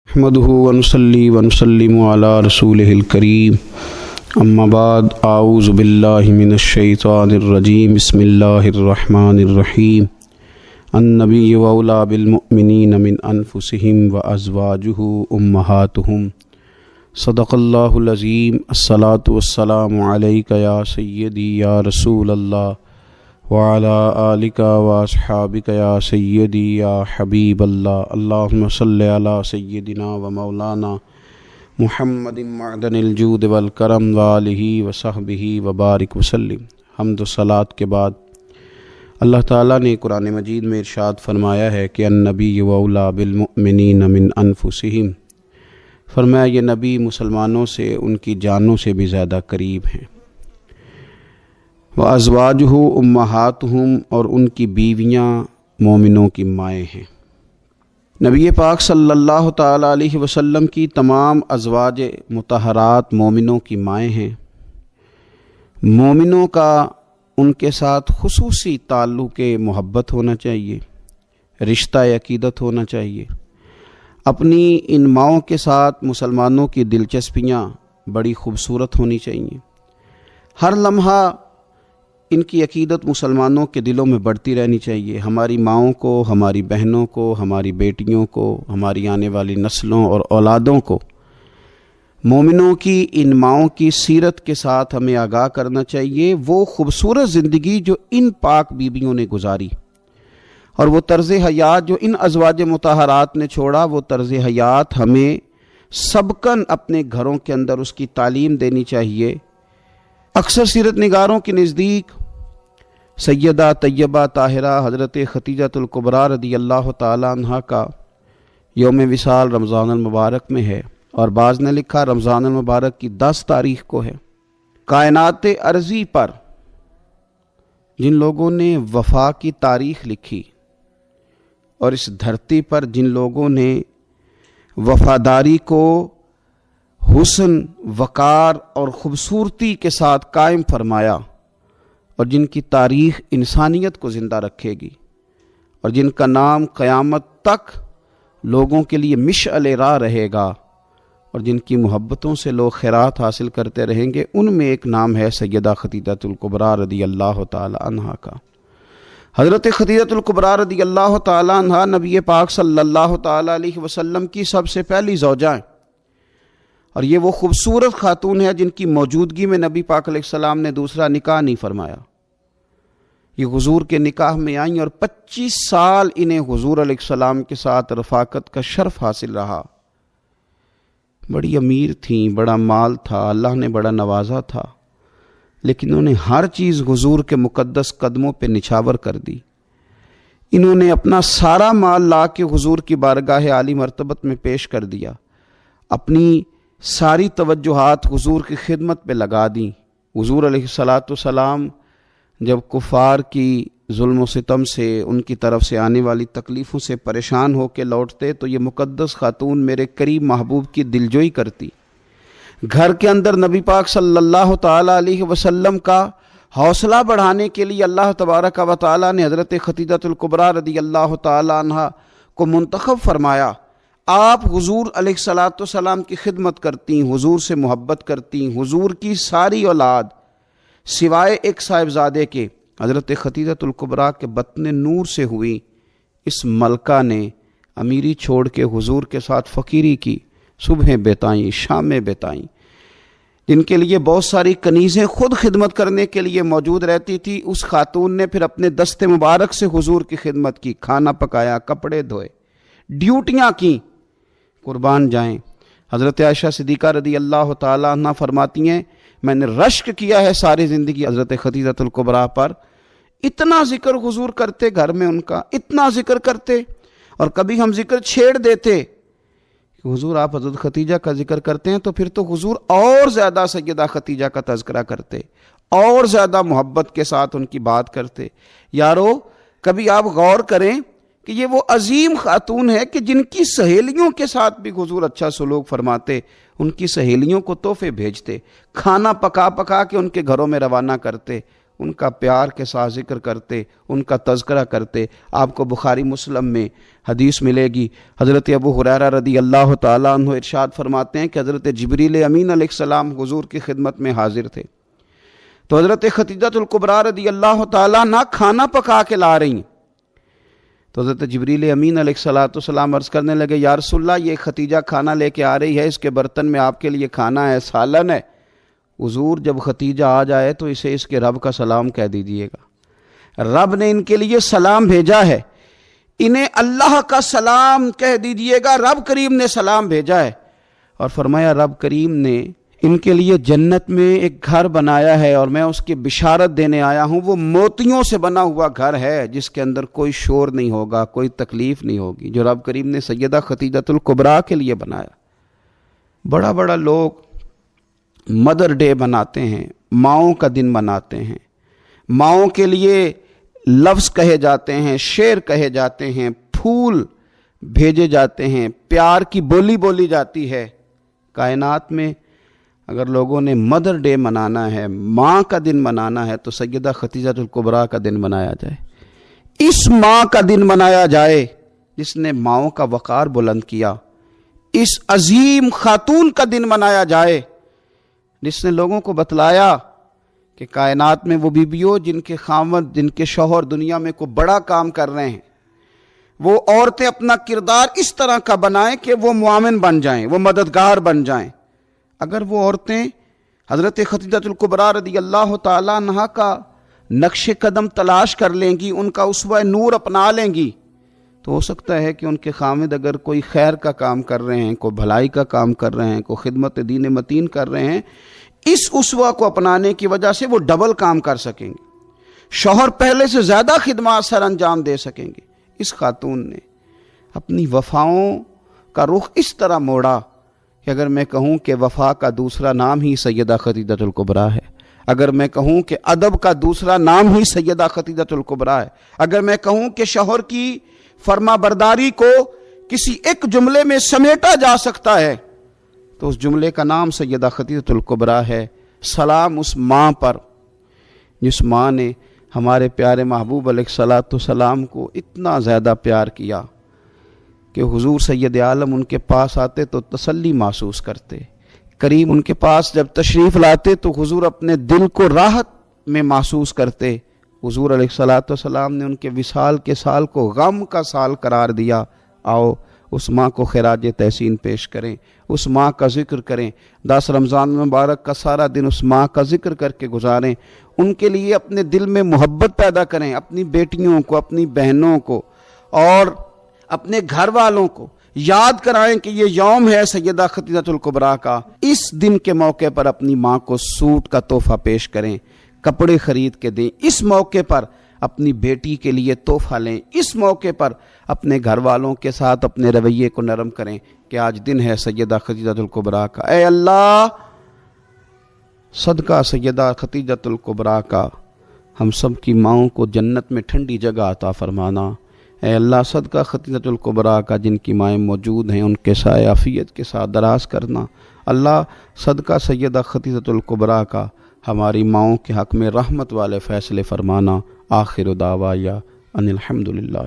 نحمده ونصلي ونسلم على رسوله الكريم اما بعد اعوذ باللہ من الشیطان الرجیم بسم اللہ الرحمن الرحیم النبی اولی بالمؤمنین من انفسهم وازواجه امہاتهم صدق اللہ العظیم الصلاۃ والسلام علیک یا سیدی یا رسول اللہ وعلى آلک واصحابک یا سیدی یا حبیب اللہ اللہم صلی علی سیدنا و مولانا محمد معدن الجود والکرم وآلہ وصحبہ وبارک وسلم۔ حمد و صلاۃ کے بعد اللہ تعالیٰ نے قرآن مجید میں ارشاد فرمایا ہے کہ النبی اولی بالمؤمنین من انفسہم، فرمایا یہ نبی مسلمانوں سے ان کی جانوں سے بھی زیادہ قریب ہیں۔ وَأَزْوَاجُهُ أُمَّهَاتُهُمْ، اور ان کی بیویاں مومنوں کی مائیں ہیں۔ نبی پاک صلی اللہ تعالیٰ علیہ وسلم کی تمام ازواج مطہرات مومنوں کی مائیں ہیں۔ مومنوں کا ان کے ساتھ خصوصی تعلق محبت ہونا چاہیے، رشتہ عقیدت ہونا چاہیے۔ اپنی ان ماؤں کے ساتھ مسلمانوں کی دلچسپیاں بڑی خوبصورت ہونی چاہیے۔ ہر لمحہ ان کی عقیدت مسلمانوں کے دلوں میں بڑھتی رہنی چاہیے۔ ہماری ماؤں کو، ہماری بہنوں کو، ہماری بیٹیوں کو، ہماری آنے والی نسلوں اور اولادوں کو مومنوں کی ان ماؤں کی سیرت کے ساتھ ہمیں آگاہ کرنا چاہیے۔ وہ خوبصورت زندگی جو ان پاک بیویوں نے گزاری اور وہ طرز حیات جو ان ازواج مطہرات نے چھوڑا، وہ طرز حیات ہمیں سبقاً اپنے گھروں کے اندر اس کی تعلیم دینی چاہیے۔ اکثر سیرت نگاروں کے نزدیک سیدہ طیبہ طاہرہ حضرت ختیجہ الکبریٰ رضی اللہ تعالیٰ عنہ کا یوم وصال رمضان المبارک میں ہے، اور بعض نے لکھا رمضان المبارک کی 10 تاریخ کو ہے۔ کائنات ارضی پر جن لوگوں نے وفا کی تاریخ لکھی اور اس دھرتی پر جن لوگوں نے وفاداری کو حسن، وقار اور خوبصورتی کے ساتھ قائم فرمایا، اور جن کی تاریخ انسانیت کو زندہ رکھے گی، اور جن کا نام قیامت تک لوگوں کے لیے مشعل راہ رہے گا، اور جن کی محبتوں سے لوگ خیرات حاصل کرتے رہیں گے، ان میں ایک نام ہے سیدہ ختیجہ الکبریٰ رضی اللہ تعالی عنہا کا۔ حضرت ختیجہ الکبریٰ رضی اللہ تعالی عنہا نبی پاک صلی اللہ تعالی علیہ وسلم کی سب سے پہلی زوجہ ہیں، اور یہ وہ خوبصورت خاتون ہے جن کی موجودگی میں نبی پاک علیہ السلام نے دوسرا نکاح نہیں فرمایا۔ یہ حضور کے نکاح میں آئیں اور 25 سال انہیں حضور علیہ السلام کے ساتھ رفاقت کا شرف حاصل رہا۔ بڑی امیر تھیں، بڑا مال تھا، اللہ نے بڑا نوازا تھا، لیکن انہوں نے ہر چیز حضور کے مقدس قدموں پہ نچھاور کر دی۔ انہوں نے اپنا سارا مال لا کے حضور کی بارگاہ عالی مرتبت میں پیش کر دیا، اپنی ساری توجہات حضور کی خدمت پہ لگا دیں۔ حضور علیہ السلام جب کفار کی ظلم و ستم سے، ان کی طرف سے آنے والی تکلیفوں سے پریشان ہو کے لوٹتے تو یہ مقدس خاتون میرے قریب محبوب کی دلجوئی کرتی۔ گھر کے اندر نبی پاک صلی اللہ تعالیٰ علیہ وسلم کا حوصلہ بڑھانے کے لیے اللہ تبارک و تعالیٰ نے حضرت ختیجہ الکبریٰ رضی اللہ تعالیٰ عنہ کو منتخب فرمایا۔ آپ حضور علیہ السلام کی خدمت کرتی، حضور سے محبت کرتی، حضور کی ساری اولاد سوائے ایک صاحبزادے کے حضرت ختیجہ الکبریٰ کے بطن نور سے ہوئی۔ اس ملکہ نے امیری چھوڑ کے حضور کے ساتھ فقیری کی، صبحیں بتائیں، شامیں بتائیں، جن کے لیے بہت ساری کنیزیں خود خدمت کرنے کے لیے موجود رہتی تھی۔ اس خاتون نے پھر اپنے دست مبارک سے حضور کی خدمت کی، کھانا پکایا، کپڑے دھوئے، ڈیوٹیاں کیں۔ قربان جائیں، حضرت عائشہ صدیقہ رضی اللہ تعالیٰ عنہ فرماتی ہیں میں نے رشک کیا ہے ساری زندگی حضرت ختیجہ الکبریٰ پر۔ اتنا ذکر حضور کرتے گھر میں ان کا، اتنا ذکر کرتے، اور کبھی ہم ذکر چھیڑ دیتے کہ حضور آپ حضرت ختیجہ کا ذکر کرتے ہیں، تو پھر تو حضور اور زیادہ سیدہ ختیجہ کا تذکرہ کرتے، اور زیادہ محبت کے ساتھ ان کی بات کرتے۔ یارو کبھی آپ غور کریں کہ یہ وہ عظیم خاتون ہے کہ جن کی سہیلیوں کے ساتھ بھی حضور اچھا سلوک فرماتے، ان کی سہیلیوں کو تحفے بھیجتے، کھانا پکا پکا کے ان کے گھروں میں روانہ کرتے، ان کا پیار کے ساتھ ذکر کرتے، ان کا تذکرہ کرتے۔ آپ کو بخاری مسلم میں حدیث ملے گی، حضرت ابو ہریرہ رضی اللہ تعالیٰ عنہ ارشاد فرماتے ہیں کہ حضرت جبریل امین علیہ السلام حضور کی خدمت میں حاضر تھے، تو حضرت خدیجہ الکبریٰ رضی اللہ تعالیٰ عنہ کھانا پکا کے لا رہی ہیں، تو حضرت جبریل امین علیہ السلام عرض کرنے لگے، یا رسول اللہ یہ خدیجہ کھانا لے کے آ رہی ہے، اس کے برتن میں آپ کے لیے کھانا ہے، سالن ہے۔ حضور جب خدیجہ آ جائے تو اسے اس کے رب کا سلام کہہ دیجئے گا، رب نے ان کے لیے سلام بھیجا ہے، انہیں اللہ کا سلام کہہ دیجئے گا، رب کریم نے سلام بھیجا ہے۔ اور فرمایا رب کریم نے ان کے لیے جنت میں ایک گھر بنایا ہے اور میں اس کی بشارت دینے آیا ہوں، وہ موتیوں سے بنا ہوا گھر ہے جس کے اندر کوئی شور نہیں ہوگا، کوئی تکلیف نہیں ہوگی، جو رب کریم نے سیدہ خدیجہ الکبریٰ کے لیے بنایا۔ بڑا بڑا لوگ مدر ڈے مناتے ہیں، ماؤں کا دن مناتے ہیں، ماؤں کے لیے لفظ کہے جاتے ہیں، شعر کہے جاتے ہیں، پھول بھیجے جاتے ہیں، پیار کی بولی بولی جاتی ہے۔ کائنات میں اگر لوگوں نے مدر ڈے منانا ہے، ماں کا دن منانا ہے، تو سیدہ خدیجہ الکبریٰ کا دن منایا جائے، اس ماں کا دن منایا جائے جس نے ماؤں کا وقار بلند کیا، اس عظیم خاتون کا دن منایا جائے جس نے لوگوں کو بتلایا کہ کائنات میں وہ بیویوں جن کے خاوند، جن کے شوہر دنیا میں کوئی بڑا کام کر رہے ہیں، وہ عورتیں اپنا کردار اس طرح کا بنائیں کہ وہ معاون بن جائیں، وہ مددگار بن جائیں۔ اگر وہ عورتیں حضرت خدیجہ الکبریٰ رضی اللہ تعالیٰ عنہا کا نقش قدم تلاش کر لیں گی، ان کا اسوہ نور اپنا لیں گی، تو ہو سکتا ہے کہ ان کے خامد اگر کوئی خیر کا کام کر رہے ہیں، کوئی بھلائی کا کام کر رہے ہیں، کوئی خدمت دین متین کر رہے ہیں، اس اسوہ کو اپنانے کی وجہ سے وہ ڈبل کام کر سکیں گے، شوہر پہلے سے زیادہ خدمات سر انجام دے سکیں گے۔ اس خاتون نے اپنی وفاؤں کا رخ اس طرح موڑا کہ اگر میں کہوں کہ وفا کا دوسرا نام ہی سیدہ خدیجہ الکبریٰ ہے، اگر میں کہوں کہ ادب کا دوسرا نام ہی سیدہ خدیجہ الکبریٰ ہے، اگر میں کہوں کہ شوہر کی فرما برداری کو کسی ایک جملے میں سمیٹا جا سکتا ہے، تو اس جملے کا نام سیدہ خدیجہ الکبریٰ ہے۔ سلام اس ماں پر جس ماں نے ہمارے پیارے محبوب علیہ السلام کو اتنا زیادہ پیار کیا کہ حضور سید عالم ان کے پاس آتے تو تسلی محسوس کرتے، کریم ان کے پاس جب تشریف لاتے تو حضور اپنے دل کو راحت میں محسوس کرتے۔ حضور علیہ السلام نے ان کے وصال کے سال کو غم کا سال قرار دیا۔ آؤ اس ماں کو خراج تحسین پیش کریں، اس ماں کا ذکر کریں، 10 رمضان مبارک کا سارا دن اس ماں کا ذکر کر کے گزاریں، ان کے لیے اپنے دل میں محبت پیدا کریں، اپنی بیٹیوں کو، اپنی بہنوں کو اور اپنے گھر والوں کو یاد کرائیں کہ یہ یوم ہے سیدہ خدیجہ الکبریٰ کا۔ اس دن کے موقع پر اپنی ماں کو سوٹ کا تحفہ پیش کریں، کپڑے خرید کے دیں، اس موقع پر اپنی بیٹی کے لیے تحفہ لیں، اس موقع پر اپنے گھر والوں کے ساتھ اپنے رویے کو نرم کریں کہ آج دن ہے سیدہ خدیجہ الکبریٰ کا۔ اے اللہ صدقہ سیدہ خدیجہ الکبریٰ کا ہم سب کی ماؤں کو جنت میں ٹھنڈی جگہ عطا فرمانا۔ اے اللہ صدقہ خدیجہ الکبریٰ کا جن کی مائیں موجود ہیں ان کے سائے عافیت کے ساتھ دراز کرنا۔ اللہ صدقہ سیدہ خدیجہ الکبریٰ کا ہماری ماؤں کے حق میں رحمت والے فیصلے فرمانا۔ آخر دعوایا ان الحمدللہ۔